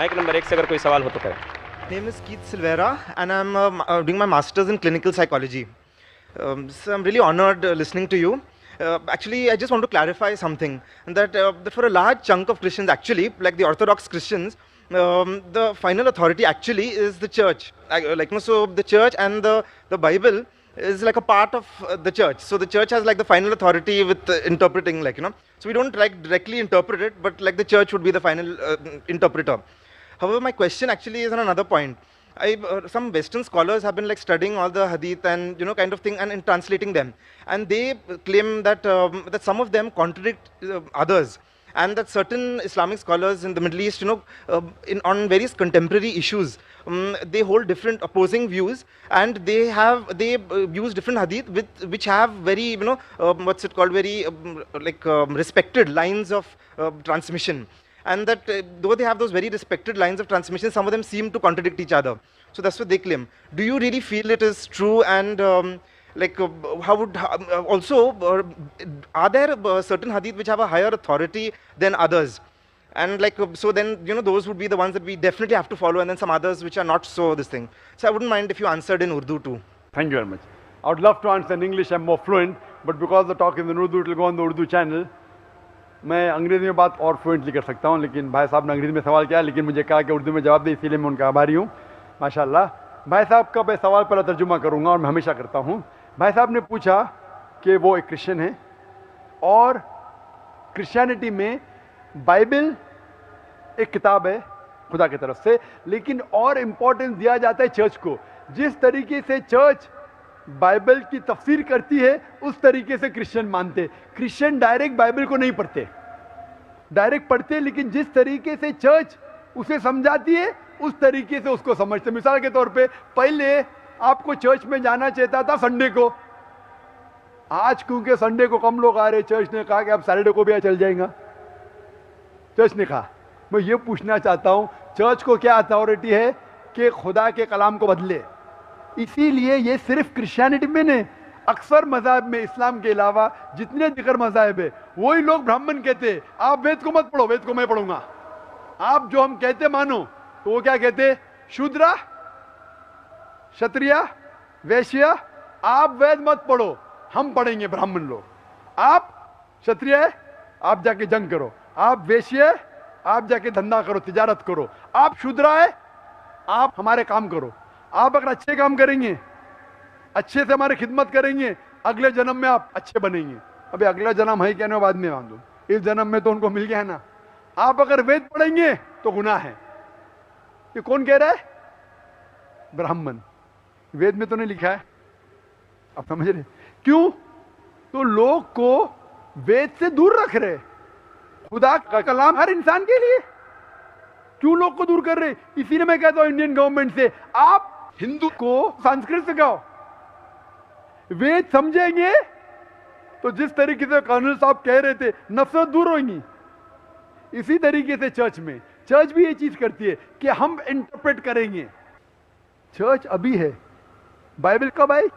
Mic number 1 से अगर कोई सवाल हो तो करें। Name is Keith Silvera, and I'm doing my master's in clinical psychology. So I'm really honored listening to you. Actually, I just want to clarify something that for a large chunk of Christians, actually, like the Orthodox Christians, the final authority actually is the church. So the church and the Bible is like a part of the church. So the church has like the final authority with interpreting, So we don't like directly interpret it, but like the church would be the final interpreter. However, my question actually is on another point. Some Western scholars have been like studying all the hadith and kind of thing and translating them, and they claim that that some of them contradict others, and that certain Islamic scholars in the Middle East, on various contemporary issues, they hold different opposing views, and they use different hadith which have very very respected lines of transmission. And that though they have those very respected lines of transmission, some of them seem to contradict each other. So that's what they claim. Do you really feel it is true? And are there certain hadith which have a higher authority than others? And so then those would be the ones that we definitely have to follow, and then some others which are not so this thing. So I wouldn't mind if you answered in Urdu too. Thank you very much. I would love to answer in English. I'm more fluent, but because the talk is in Urdu, it will go on the Urdu channel. मैं अंग्रेज़ी में बात और fluently कर सकता हूँ, लेकिन भाई साहब ने अंग्रेज़ी में सवाल किया, लेकिन मुझे कहा कि उर्दू में जवाब दे, इसीलिए मैं उनका आभारी हूँ। माशाल्लाह। भाई साहब का मैं सवाल पहला तर्जुमा करूँगा, और मैं हमेशा करता हूँ। भाई साहब ने पूछा कि वो एक क्रिश्चियन है और क्रिश्चियनिटी में बाइबल एक किताब है खुदा की तरफ से, लेकिन और इम्पोर्टेंस दिया जाता है चर्च को। जिस तरीके से चर्च बाइबल की तफसीर करती है, उस तरीके से क्रिश्चियन मानते। क्रिश्चियन डायरेक्ट बाइबल को नहीं पढ़ते, डायरेक्ट पढ़ते, लेकिन जिस तरीके से चर्च उसे समझाती है उस तरीके से उसको समझते। मिसाल के तौर पे पहले आपको चर्च में जाना चाहता था संडे को, आज क्योंकि संडे को कम लोग आ रहे, चर्च ने कहा कि अब सैटरडे को भी चल जाएगा। चर्च ने कहा। मैं ये पूछना चाहता हूँ, चर्च को क्या अथॉरिटी है कि खुदा के कलाम को बदले? इसीलिए ये सिर्फ क्रिश्चियनिटी में नहीं, अक्सर मज़हब में, इस्लाम के अलावा जितने दिगर मज़हब है, वही लोग ब्राह्मण कहते हैं आप वेद को मत पढ़ो, वेद को मैं पढ़ूंगा। आप जो हम कहते मानो, तो वो क्या कहते? शूद्रा, क्षत्रिय, वैश्य, आप वेद मत पढ़ो, हम पढ़ेंगे ब्राह्मण लोग। आप क्षत्रिय है, आप जाके जंग करो। आप वैश्य है, आप जाके धंधा करो, तिजारत करो। आप शूद्रा है, आप हमारे काम करो। आप अगर अच्छे काम करेंगे, अच्छे से हमारी खिदमत करेंगे, अगले जन्म में आप अच्छे बनेंगे। अभी अगला जन्म है क्या ना, बाद में मांगो, इस जन्म में तो उनको मिल गया है ना। आप अगर वेद पढ़ेंगे तो गुनाह है। ये कौन कह रहा है? ब्राह्मण। वेद में तो नहीं लिखा है, आप समझ रहे? क्यों? तो लोग को वेद से दूर रख रहे। खुदा का कलाम हर इंसान के लिए, क्यों लोग को दूर कर रहे? इसीलिए मैं कहता हूं इंडियन गवर्नमेंट से, आप हिंदू को संस्कृत सिखाओ। वेद समझेंगे तो जिस तरीके से कर्नल साहब कह रहे थे, नफरत दूर होगी। इसी तरीके से चर्च भी ये चीज करती है कि हम इंटरप्रेट करेंगे। चर्च अभी है, बाइबल कब आई?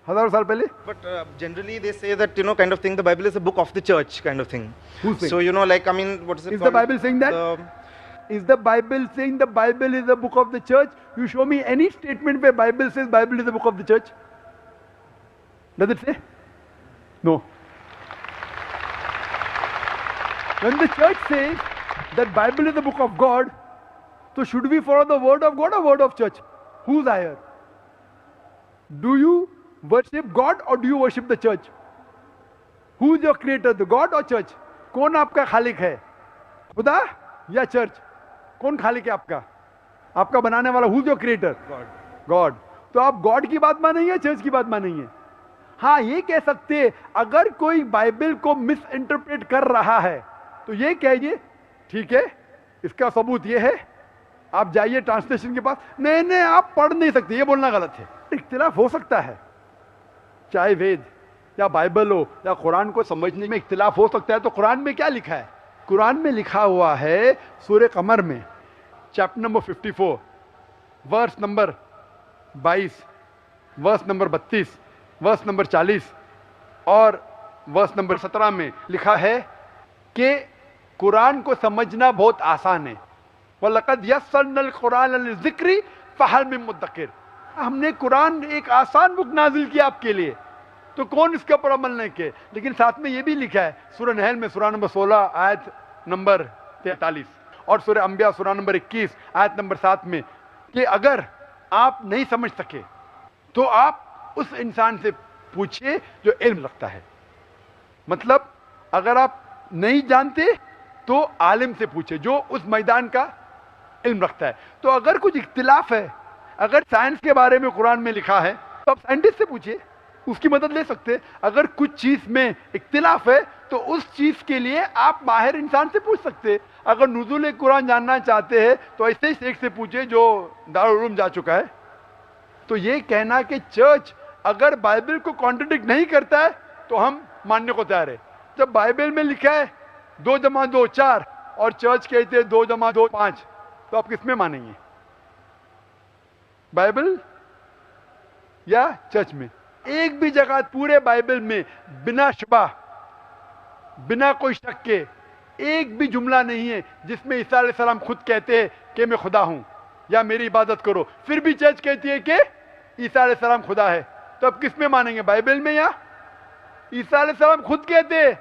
हजारों साल पहले। But generally they say that kind of thing, the Bible is a book of the church kind of thing. Who's saying? So I mean, what is it Is called? the Bible saying that? Is the Bible saying the Bible is the book of the church? You show me any statement where Bible says Bible is the book of the church. Does it say? No. When the church says that Bible is the book of God, so should we follow the word of God or word of church? Who's higher? Do you worship God or do you worship the church? Who is your creator, the God or church? कौन आपका खालिक है, खुदा या church? कौन खालिक है आपका? आपका बनाने वाला? Who is your creator? God. तो आप गॉड की बात मानेंगे, चर्च की बात मानेंगे? हाँ, ये कह सकते हैं अगर कोई बाइबल को मिस इंटरप्रेट कर रहा है तो ये कहिए ठीक है, इसका सबूत ये है, आप जाइए ट्रांसलेशन के पास। नहीं आप पढ़ नहीं सकते, ये बोलना गलत है। इख्तिलाफ हो सकता है, चाहे वेद या बाइबल हो या कुरान को समझने में इख्तिलाफ हो सकता है। तो कुरान में क्या लिखा है? कुरान में लिखा हुआ है सूरह कमर में chapter number 54 verse number 22, verse number 32, verse number 40 और वर्स नंबर 17 में लिखा है कि कुरान को समझना बहुत आसान है। वलक़द यस्सरनल कुरान लिज़िक्रि फ़हल मिन मुद्दकिर। हमने कुरान एक आसान बुक नाजिल किया आपके लिए, तो कौन इसके ऊपर अमल नहीं किए। लेकिन साथ में ये भी लिखा है सूरह नहल में सूरह नंबर 16 आयत नंबर 43 और सूरह अंबिया सूरह नंबर 21 आयत नंबर 7 में कि अगर आप नहीं समझ सके तो आप उस इंसान से पूछिए जो इल्म रखता है। मतलब अगर आप नहीं जानते तो आलिम से पूछे जो उस मैदान का इल्म रखता है। तो अगर कुछ इख्तिलाफ है, अगर साइंस के बारे में कुरान में लिखा है तो आप साइंटिस्ट से पूछिए, उसकी मदद ले सकते हैं। अगर कुछ चीज में इख्तिलाफ है तो उस चीज के लिए आप माहिर इंसान से पूछ सकते हैं। अगर नुज़ूल कुरान जानना चाहते हैं तो ऐसे ही शेख से पूछे जो दारुल उलूम जा चुका है। तो ये कहना कि चर्च अगर बाइबल को कॉन्ट्रडिक्ट नहीं करता है तो हम मानने को तैयार है। जब बाइबल में लिखा है 2 जमा 2 4 और चर्च कहते हैं 2 जमा 2 5, तो आप किसमें मानेंगे, बाइबल या चर्च में? एक भी जगह पूरे बाइबल में बिना शुबा, बिना कोई शक के एक भी जुमला नहीं है जिसमें ईसा अलैहिस्सलाम खुद कहते हैं कि मैं खुदा हूं या मेरी इबादत करो, फिर भी चर्च कहती है कि ईसा अलैहिस्सलाम खुदा है। तो अब किस में मानेंगे, बाइबल में या? ईसा अलैहिस्सलाम खुद कहते हैं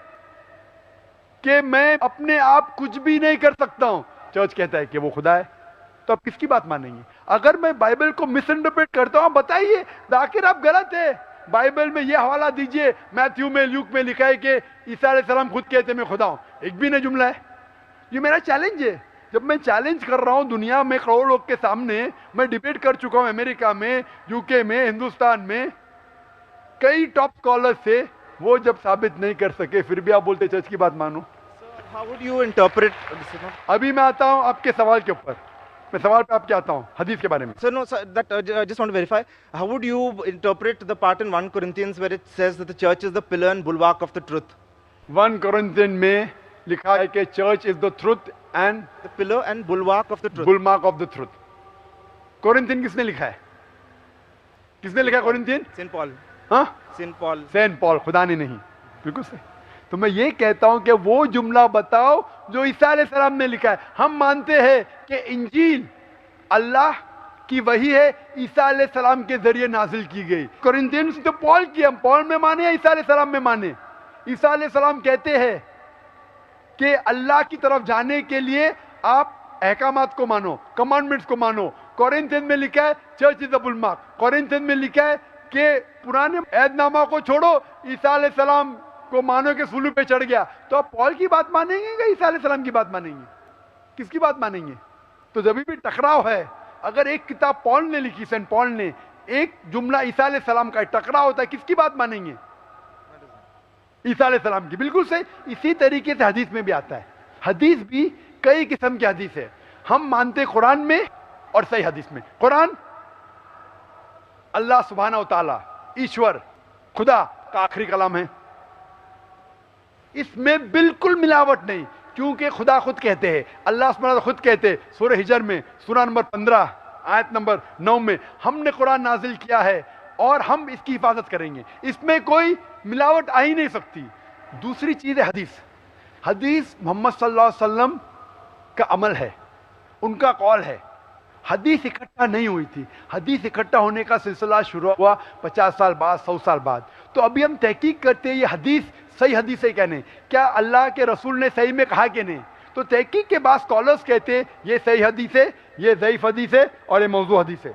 कि मैं अपने आप कुछ भी नहीं कर सकता हूं, चर्च कहता है कि वो खुदा है। तो आप किसकी बात मानेंगे? अगर मैं बाइबल को मिस इंटरप्रेट करता हूं बताइए, आखिर आप गलत है। बाइबल में ये हवाला दीजिए, मैथ्यू में ल्यूक में लिखा है कि ईसा अलैहिस्सलाम खुद कहते मैं खुदा हूं, एक भी नहीं जुमला है। ये मेरा चैलेंज है। जब मैं चैलेंज कर रहा हूं दुनिया में करोड़ों लोग के सामने, मैं डिबेट कर चुका हूं अमेरिका में, यूके में, हिंदुस्तान में कई टॉप स्कॉलर से, वो जब साबित नहीं कर सके फिर भी आप बोलते चर्च की बात मानो। How would you interpret this? अभी मैं आता हूं आपके सवाल के ऊपर, मैं सवाल पे आपके आता हूं हदीस के बारे में। Sir, no, sir, that I just want to verify. How would you interpret the part in 1 Corinthians where it says that the church is the pillar and bulwark of the truth? 1 Corinthians में लिखा है कि church is the truth and The pillar and bulwark of the truth. Bulwark of the truth. Corinthian किसने लिखा है? किसने लिखा है कोरिंथियन? Saint Paul. हाँ, Saint Paul. सेंट पॉल, खुदा ने नहीं। बिल्कुल सही। तो मैं ये कहता हूं कि वो जुमला बताओ जो ईसा अलैहिस्सलाम ने लिखा है। हम मानते हैं कि इंजील अल्लाह की वही है, ईसा अलैहिस्सलाम के जरिए नाजिल की गई। कोरिंथियंस तो पॉल की, हम पॉल में माने या ईसा अलैहिस्सलाम में माने? ईसा अलैहिस्सलाम कहते हैं कि अल्लाह की तरफ जाने के लिए आप अहकामात को मानो, कमांडमेंट्स को मानो। कोरिंथियन में लिखा है चर्च इज द बुलमार्क। कोरिंथियन में लिखा है कि पुराने ऐदनामा को छोड़ो, ईसा अलैहिस्सलाम को मानो के सूली पे चढ़ गया। तो आप पॉल की बात मानेंगे या ईसा अलैहिस्सलाम की बात मानेंगे? किसकी बात मानेंगे? तो जब भी टकराव है, अगर एक किताब पॉल ने लिखी, सेंट पॉल ने, एक जुमला ईसा अलैहिस्सलाम का, टकराव होता है, किसकी बात मानेंगे? ईसा अलैहिस्सलाम की। बिल्कुल सही। इसी तरीके से हदीस में भी आता है। हदीस भी कई किस्म की हदीस है। हम मानते कुरान में और सही हदीस में। कुरान अल्लाह सुब्हानहू व तआला, ईश्वर, खुदा का आखिरी कलाम है। इसमें बिल्कुल मिलावट नहीं, क्योंकि खुदा खुद कहते हैं, अल्लाह सुब्हानहू व तआला खुद कहते हैं सूरह हिजर में सूरह नंबर 15 आयत नंबर 9 में, हमने कुरान नाजिल किया है और हम इसकी हिफाजत करेंगे। इसमें कोई मिलावट आ ही नहीं सकती। दूसरी चीज है हदीस। हदीस मोहम्मद सल्लल्लाहु अलैहि वसल्लम का अमल है, उनका कौल है। हदीस इकट्ठा नहीं हुई थी। हदीस इकट्ठा होने का सिलसिला शुरू हुआ 50 साल बाद, 100 साल बाद। तो अभी हम तहकीक करते हैं ये हदीस सही हदीस है क्या नहीं, क्या अल्लाह के रसूल ने सही में कहा कि नहीं। तो तहकीक के बाद स्कॉलर्स कहते हैं ये सही हदीस है, ये ज़ईफ हदीस है और ये मौजू हदीस है।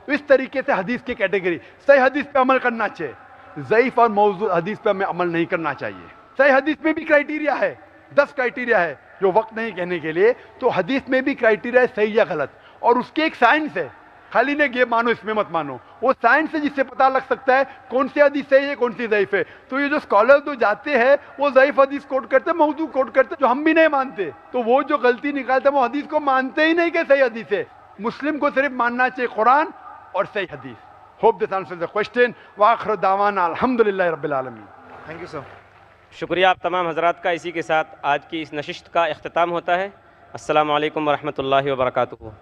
तो इस तरीके से हदीस की कैटेगरी, सही हदीस पे अमल करना चाहिए, ज़ईफ और मौजू हदीस पे हमें अमल नहीं करना चाहिए। सही हदीस में भी क्राइटेरिया है, 10 क्राइटेरिया है जो वक्त नहीं कहने के लिए। तो हदीस में भी क्राइटेरिया है सही या गलत, और उसकी एक साइंस है। खाली ने ये मानो इसमें मत मानो, वो साइंस है जिससे पता लग सकता है कौन सी हदीस सही है, कौन सी ज़ईफ है। तो ये जो स्कॉलर जो जाते हैं वो ज़ईफ हदीस कोट करते, मौजू कोट करते, जो हम भी नहीं मानते। तो वो जो गलती निकालते हैं वो हदीस को मानते ही नहीं कि सही हदीस है। मुस्लिम को सिर्फ मानना चाहिए कुरान और सही हदीस। Hope this answers the question. व आखिर दावाना अल्हम्दुलिल्लाहि रब्बिल आलमीन। Thank you, sir. शुक्रिया आप तमाम हजरात का। इसी के साथ आज की इस नशिस्त का इख्तिताम होता है। अस्सलामु अलैकुम वरहमतुल्लाहि वबरकातुहू।